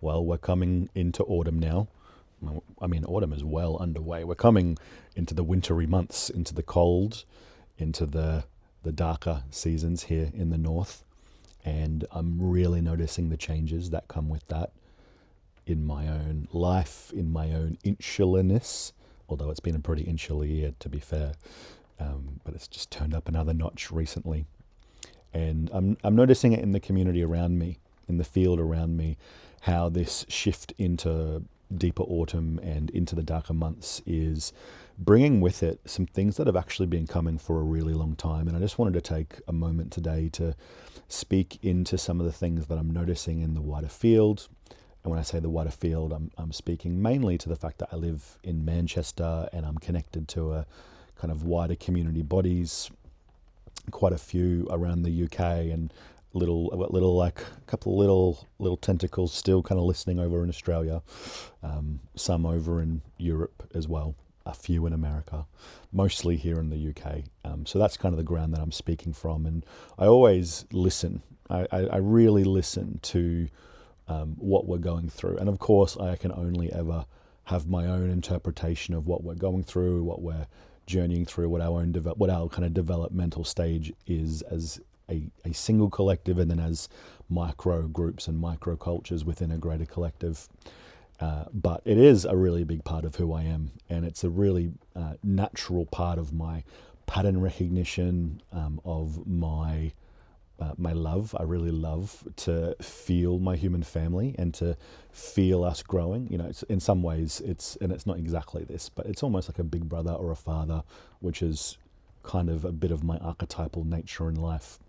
Well, we're coming into autumn now. Well, I mean, autumn is well underway. We're coming into the wintry months, into the cold, into the darker seasons here in the north. And I'm really noticing the changes that come with that in my own life, in my own insularness, although it's been a pretty insular year, to be fair. But it's just turned up another notch recently. And I'm noticing it in the community around me, in the field around me, how this shift into deeper autumn and into the darker months is bringing with it some things that have actually been coming for a really long time. And I just wanted to take a moment today to speak into some of the things that I'm noticing in the wider field. And when I say the wider field, I'm speaking mainly to the fact that I live in Manchester and I'm connected to a kind of wider community bodies, quite a few around the UK, and I've got like a couple of little tentacles still kind of listening over in Australia, some over in Europe as well, a few in America, mostly here in the UK. So that's kind of the ground that I'm speaking from, and I always listen. I really listen to what we're going through, and of course I can only ever have my own interpretation of what we're going through, what we're journeying through, what our kind of developmental stage is as a single collective, and then as micro groups and micro cultures within a greater collective. But it is a really big part of who I am, and it's a really natural part of my pattern recognition, of my love. I really love to feel my human family and to feel us growing. It's, in some ways, it's not exactly this, but it's almost like a big brother or a father, which is kind of a bit of my archetypal nature in life.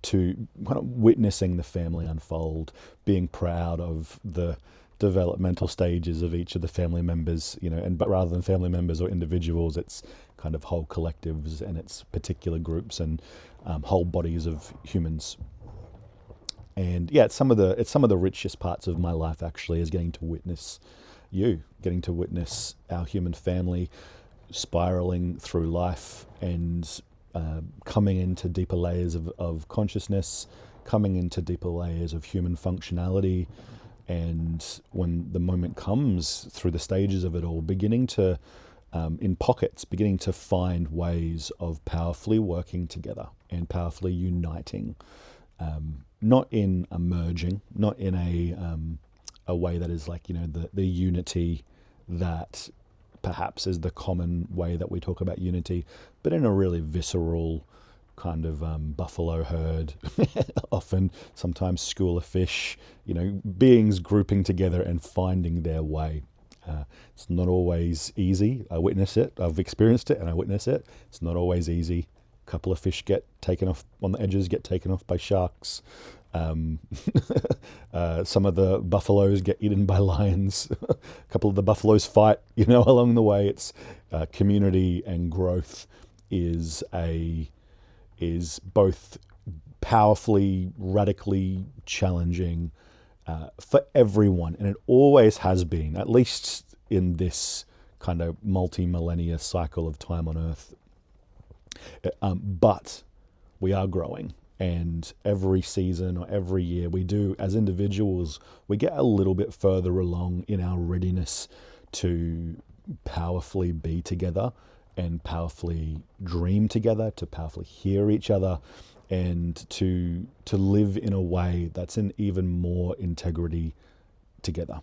To kind of witnessing the family unfold, being proud of the developmental stages of each of the family members, but rather than family members or individuals, it's kind of whole collectives and it's particular groups and whole bodies of humans. And yeah, it's some of the richest parts of my life actually, is getting to witness our human family spiraling through life and coming into deeper layers of consciousness, coming into deeper layers of human functionality. And when the moment comes, through the stages of it all, beginning to, in pockets, beginning to find ways of powerfully working together and powerfully uniting, not in a merging, not in a way that is like, the unity that perhaps is the common way that we talk about unity, but in a really visceral kind of buffalo herd, often sometimes school of fish, beings grouping together and finding their way. It's not always easy. I witness it. I've experienced it and I witness it. It's not always easy. A couple of fish get taken off on the edges, get taken off by sharks. Some of the buffaloes get eaten by lions. A couple of the buffaloes fight, along the way. It's community and growth is both powerfully, radically challenging for everyone, and it always has been, at least in this kind of multi-millennia cycle of time on Earth. But we are growing, and every season or every year we do, as individuals, we get a little bit further along in our readiness to powerfully be together and powerfully dream together, to powerfully hear each other, and to live in a way that's in even more integrity together.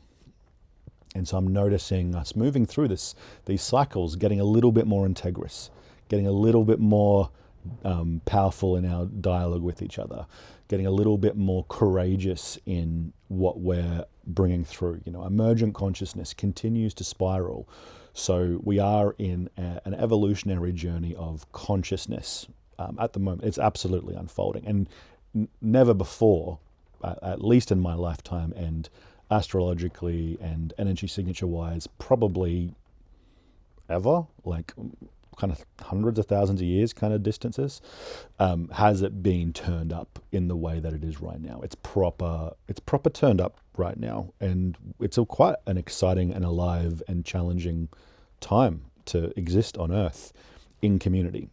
And so I'm noticing us moving through these cycles, getting a little bit more integrous, getting a little bit more powerful in our dialogue with each other, getting a little bit more courageous in what we're bringing through. Emergent consciousness continues to spiral. So we are in an evolutionary journey of consciousness at the moment. It's absolutely unfolding, and never before, at least in my lifetime, and astrologically and energy signature wise, probably ever, like kind of hundreds of thousands of years kind of distances, has it been turned up in the way that it is right now. It's proper turned up right now, and it's quite an exciting and alive and challenging time to exist on Earth in community.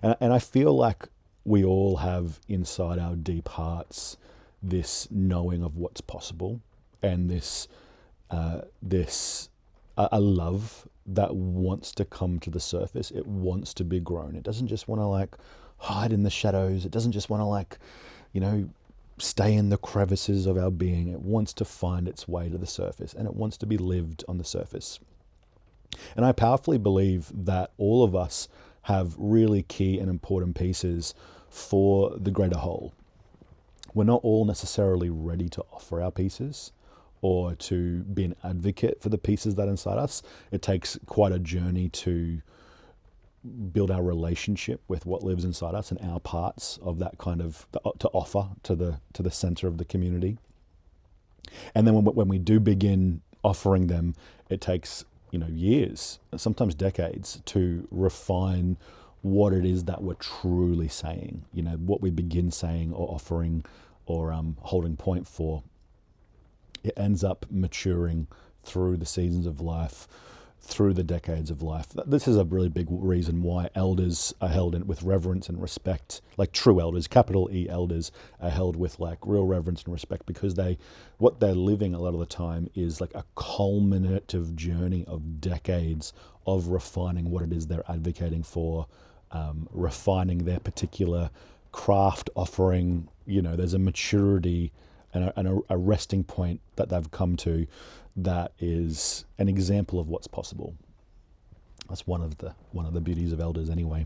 And I feel like we all have inside our deep hearts this knowing of what's possible, and a love that wants to come to the surface. It wants to be grown. It doesn't just want to like hide in the shadows. It doesn't just want to like, stay in the crevices of our being. It wants to find its way to the surface, and it wants to be lived on the surface. And I powerfully believe that all of us have really key and important pieces for the greater whole. We're not all necessarily ready to offer our pieces or to be an advocate for the pieces that are inside us. It takes quite a journey to build our relationship with what lives inside us and our parts of that kind of to offer to the center of the community. And then when we do begin offering them, it takes years, sometimes decades, to refine what it is that we're truly saying. What we begin saying or offering or holding point for. It ends up maturing through the seasons of life, through the decades of life. This is a really big reason why elders are held with reverence and respect, like true elders, capital E elders, are held with like real reverence and respect, because what they're living a lot of the time is like a culminative journey of decades of refining what it is they're advocating for, refining their particular craft offering. There's a maturity and a resting point that they've come to that is an example of what's possible. That's one of the beauties of elders anyway.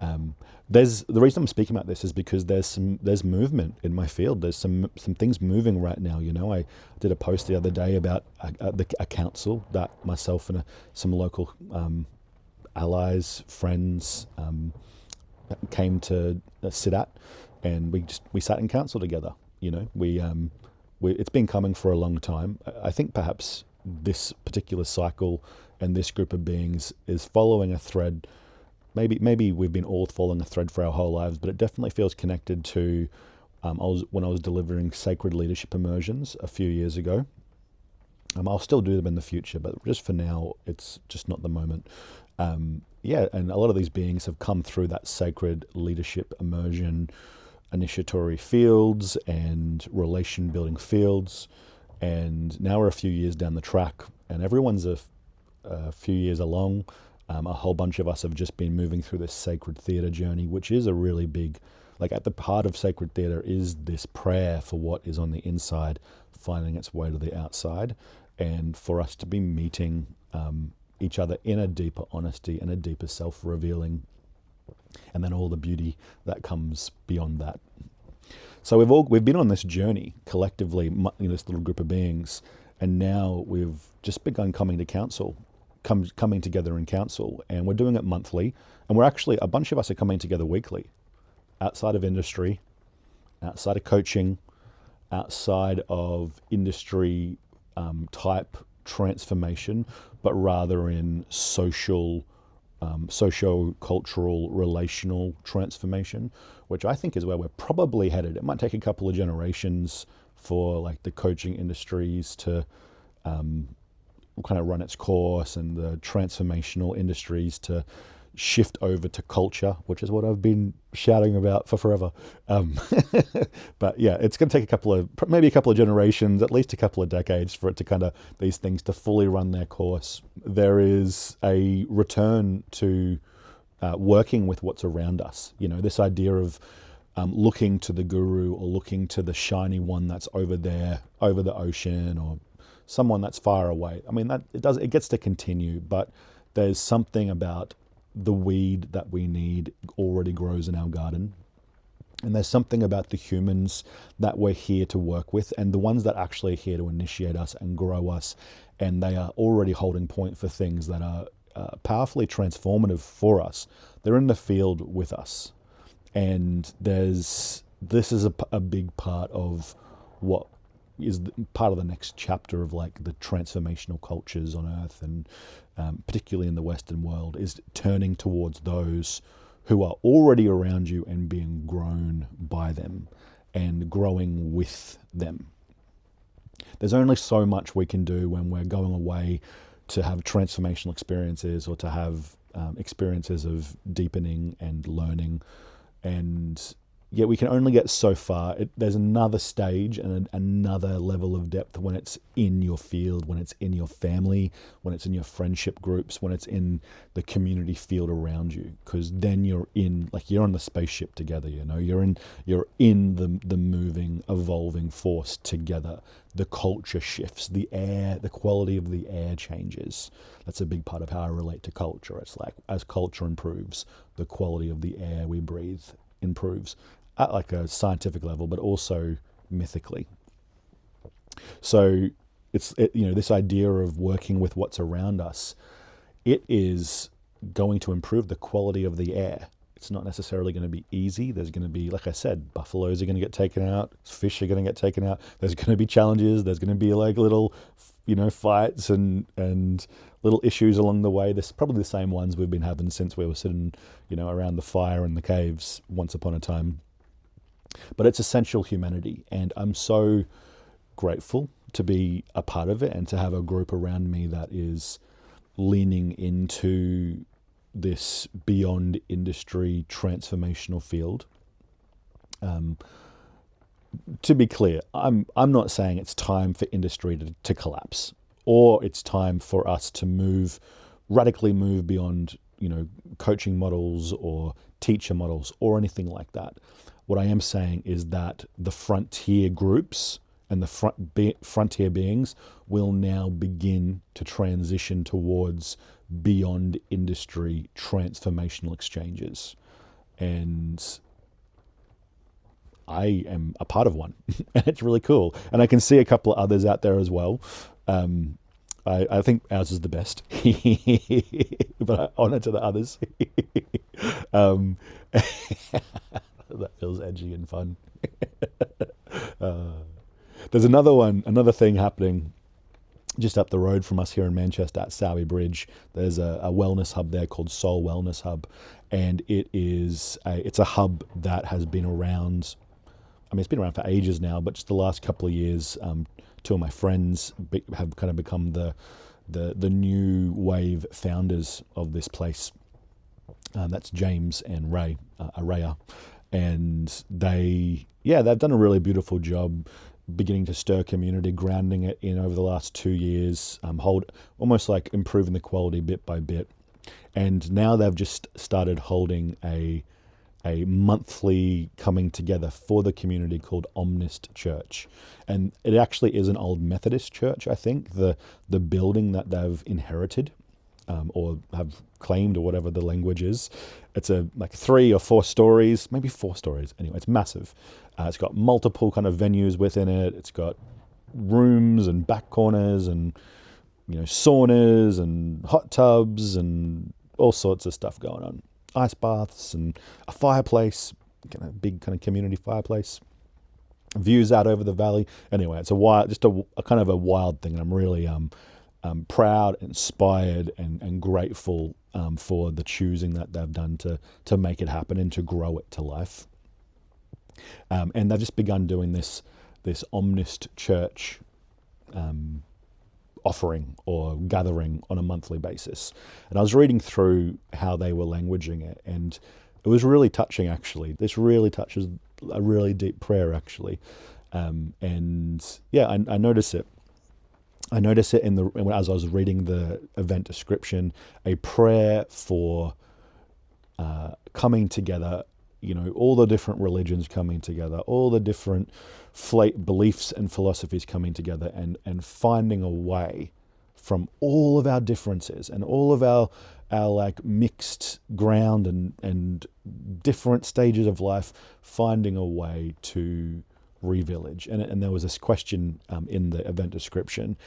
The reason I'm speaking about this is because there's movement in my field. There's some things moving right now. I did a post the other day about a council that myself and some local allies, friends came to sit at, and we sat in council together. It's been coming for a long time. I think perhaps this particular cycle and this group of beings is following a thread. Maybe we've been all following a thread for our whole lives, but it definitely feels connected to when I was delivering sacred leadership immersions a few years ago. I'll still do them in the future, but just for now, it's just not the moment. And a lot of these beings have come through that sacred leadership immersion initiatory fields and relation building fields, and now we're a few years down the track, and everyone's a few years along. A whole bunch of us have just been moving through this sacred theatre journey, which is a really big, like at the heart of sacred theatre is this prayer for what is on the inside finding its way to the outside, and for us to be meeting each other in a deeper honesty and a deeper self-revealing, and then all the beauty that comes beyond that. So we've been on this journey collectively, this little group of beings, and now we've just begun coming together in council, and we're doing it monthly, and we're actually, a bunch of us are coming together weekly, outside of industry, outside of coaching, outside of industry type transformation, but rather in socio-cultural, relational transformation, which I think is where we're probably headed. It might take a couple of generations for like the coaching industries to kind of run its course, and the transformational industries to shift over to culture, which is what I've been shouting about for forever. But yeah, it's going to take maybe a couple of generations, at least a couple of decades, for it to kind of, these things to fully run their course. There is a return to working with what's around us. This idea of looking to the guru or looking to the shiny one that's over there, over the ocean, or someone that's far away. I mean, it gets to continue, but there's something about the weed that we need already grows in our garden. And there's something about the humans that we're here to work with, and the ones that actually are here to initiate us and grow us. And they are already holding point for things that are powerfully transformative for us. They're in the field with us. And this is a big part of what is part of the next chapter of like the transformational cultures on Earth, and particularly in the Western world, is turning towards those who are already around you and being grown by them and growing with them. There's only so much we can do when we're going away to have transformational experiences, or to have experiences of deepening and learning. And yet we can only get so far. There's another stage and another level of depth when it's in your field, when it's in your family, when it's in your friendship groups, when it's in the community field around you. Because then you're on the spaceship together. You're in the moving, evolving force together. The culture shifts, the quality of the air changes. That's a big part of how I relate to culture. It's like as culture improves, the quality of the air we breathe improves at like a scientific level, but also mythically. So this idea of working with what's around us, it is going to improve the quality of the air. It's not necessarily going to be easy. There's going to be, like I said, buffaloes are going to get taken out, fish are going to get taken out. There's going to be challenges. There's going to be like little, fights and little issues along the way. There's probably the same ones we've been having since we were sitting, around the fire in the caves once upon a time. But it's essential humanity, and I'm so grateful to be a part of it and to have a group around me that is leaning into this beyond industry transformational field. To be clear, I'm not saying it's time for industry to collapse, or it's time for us to radically move beyond, coaching models or teacher models or anything like that. What I am saying is that the frontier groups and the frontier beings will now begin to transition towards beyond industry transformational exchanges. And I am a part of one, and it's really cool. And I can see a couple of others out there as well. I think ours is the best, but I honor to the others. That feels edgy and fun. There's another thing happening just up the road from us here in Manchester at Sowie Bridge. There's a wellness hub there called Soul Wellness Hub, and it's a hub that has been around. I mean, it's been around for ages now, but just the last couple of years, two of my friends have kind of become the new wave founders of this place. That's James and Ray, Araya. And they've done a really beautiful job beginning to stir community, grounding it in over the last 2 years, almost like improving the quality bit by bit. And now they've just started holding a monthly coming together for the community called Omnist Church. And it actually is an old Methodist church, I think, the building that they've inherited. Or have claimed, or whatever the language is. It's like 3 or 4 stories, maybe 4 stories. Anyway, it's massive. It's got multiple kind of venues within it. It's got rooms and back corners and saunas and hot tubs and all sorts of stuff going on. Ice baths and a fireplace, big kind of community fireplace. Views out over the valley. Anyway, it's a kind of a wild thing, and I'm really proud, inspired, and grateful for the choosing that they've done to make it happen and to grow it to life. And they've just begun doing this Omnist Church offering or gathering on a monthly basis. And I was reading through how they were languaging it, and it was really touching, actually. This really touches a really deep prayer, actually. I notice it. I notice it as I was reading the event description, a prayer for coming together, all the different religions coming together, all the different beliefs and philosophies coming together, and finding a way from all of our differences and all of our like mixed ground and different stages of life, finding a way to ReVillage. And there was this question in the event description: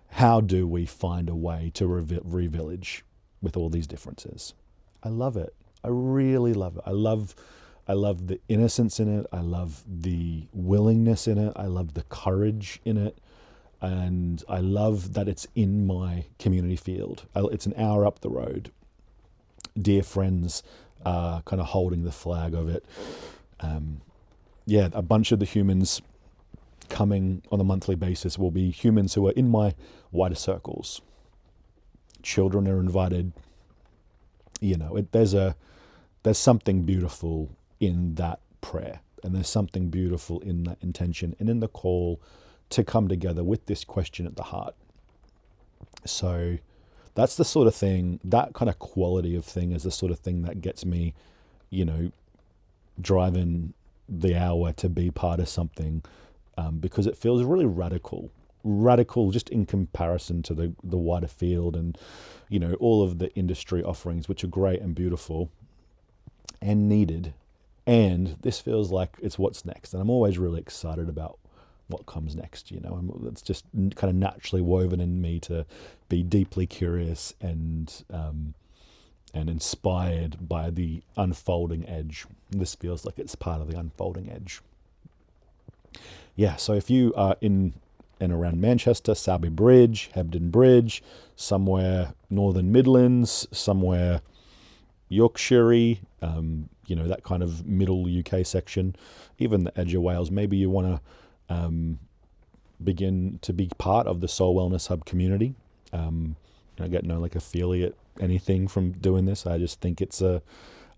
how do we find a way to ReVillage with all these differences? I love it. I really love it. I love the innocence in it. I love the willingness in it. I love the courage in it. And I love that it's in my community field. It's an hour up the road. Dear friends are kind of holding the flag of it. A bunch of the humans coming on a monthly basis will be humans who are in my wider circles. Children are invited. There's something beautiful in that prayer. And there's something beautiful in that intention and in the call to come together with this question at the heart. So that's the sort of thing, that kind of quality of thing is the sort of thing that gets me, driving the hour to be part of something, because it feels really radical just in comparison to the wider field and, all of the industry offerings, which are great and beautiful and needed. And this feels like it's what's next. And I'm always really excited about what comes next, and it's just kind of naturally woven in me to be deeply curious and inspired by the unfolding edge. This feels like it's part of the unfolding edge. Yeah, so if you are in and around Manchester, Sowerby Bridge, Hebden Bridge, somewhere Northern Midlands, somewhere Yorkshire, that kind of middle UK section, even the edge of Wales, maybe you want to begin to be part of the Soul Wellness Hub community. I get no affiliate anything from doing this. I just think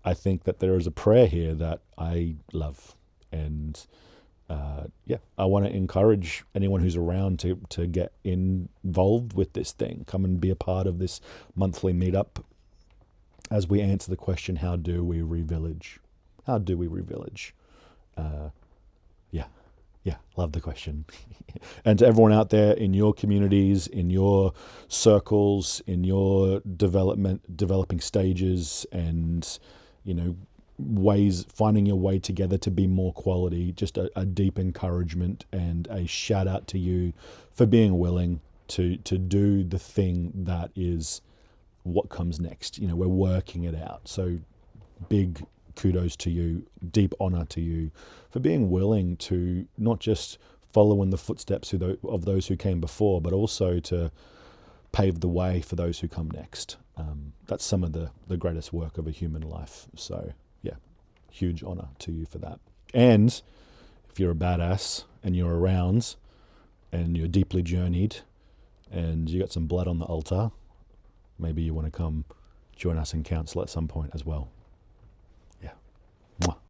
I think that there is a prayer here that I love. And I want to encourage anyone who's around to get involved with this thing. Come and be a part of this monthly meetup as we answer the question, how do we ReVillage? How do we ReVillage? Yeah, love the question. And to everyone out there in your communities, in your circles, in your developing stages, and finding your way together to be more quality, just a deep encouragement and a shout out to you for being willing to do the thing that is what comes next. We're working it out. So big kudos to you, deep honor to you for being willing to not just follow in the footsteps of those who came before, but also to pave the way for those who come next. That's some of the greatest work of a human life. So yeah, huge honor to you for that. And if you're a badass and you're around and you're deeply journeyed and you got some blood on the altar, maybe you want to come join us in council at some point as well. Yeah. Mwah.